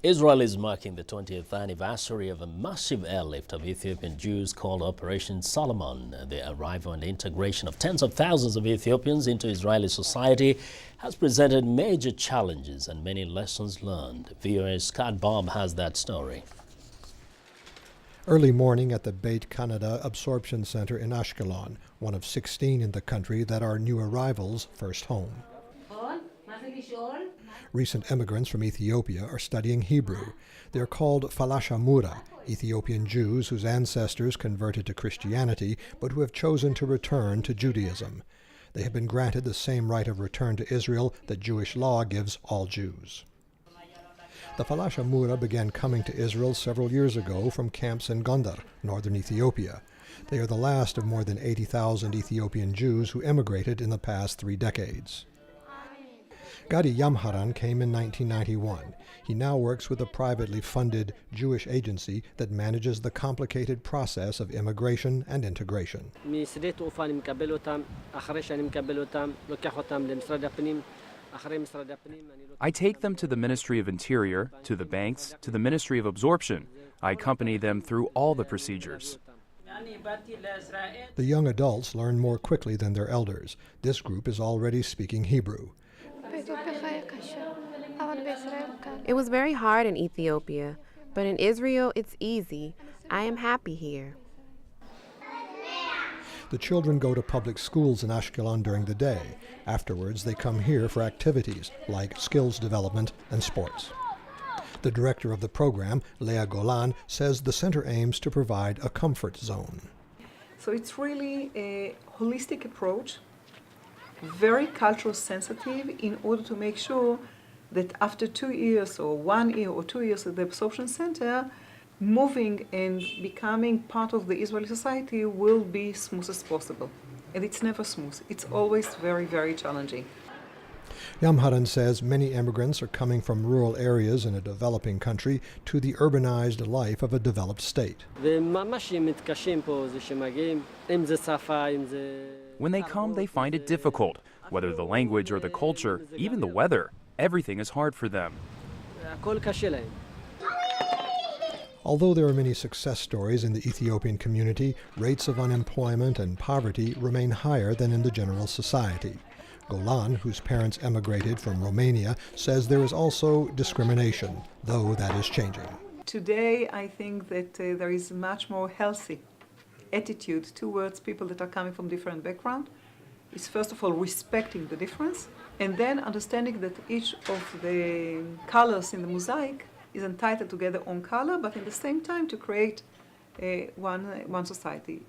Israel is marking the 20th anniversary of a massive airlift of Ethiopian Jews called Operation Solomon. The arrival and integration of tens of thousands of Ethiopians into Israeli society has presented major challenges and many lessons learned. VOA Scott Bobb has that story. Early morning at the Beit Canada Absorption Center in Ashkelon, one of 16 in the country that are new arrivals' first home. Recent immigrants from Ethiopia are studying Hebrew. They are called Falashamura, Ethiopian Jews whose ancestors converted to Christianity but who have chosen to return to Judaism. They have been granted the same right of return to Israel that Jewish law gives all Jews. The Falashamura began coming to Israel several years ago from camps in Gondar, northern Ethiopia. They are the last of more than 80,000 Ethiopian Jews who emigrated in the past 3 decades. Gadi Yamharan came in 1991. He now works with a privately funded Jewish agency that manages the complicated process of immigration and integration. I take them to the Ministry of Interior, to the banks, to the Ministry of Absorption. I accompany them through all the procedures. The young adults learn more quickly than their elders. This group is already speaking Hebrew. It was very hard in Ethiopia, but in Israel it's easy. I am happy here. The children go to public schools in Ashkelon during the day. Afterwards, they come here for activities like skills development and sports. The director of the program, Leah Golan, says the center aims to provide a comfort zone. So it's really a holistic approach, very cultural sensitive, in order to make sure that after 2 years or 1 year or 2 years at the absorption center, moving and becoming part of the Israeli society will be smooth as possible. And it's never smooth. It's always very, very challenging. Yamharan says many immigrants are coming from rural areas in a developing country to the urbanized life of a developed state. When they come, they find it difficult. Whether the language or the culture, even the weather, everything is hard for them. Although there are many success stories in the Ethiopian community, rates of unemployment and poverty remain higher than in the general society. Golan, whose parents emigrated from Romania, says there is also discrimination, though that is changing. Today, I think that there is a much more healthy attitude towards people that are coming from different backgrounds. It's first of all respecting the difference, and then understanding that each of the colors in the mosaic is entitled to get their own color, but at the same time to create one society.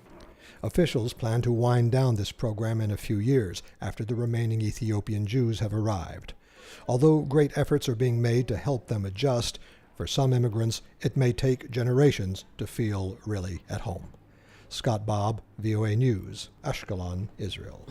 Officials plan to wind down this program in a few years after the remaining Ethiopian Jews have arrived. Although great efforts are being made to help them adjust, for some immigrants it may take generations to feel really at home. Scott Bobb, VOA News, Ashkelon, Israel.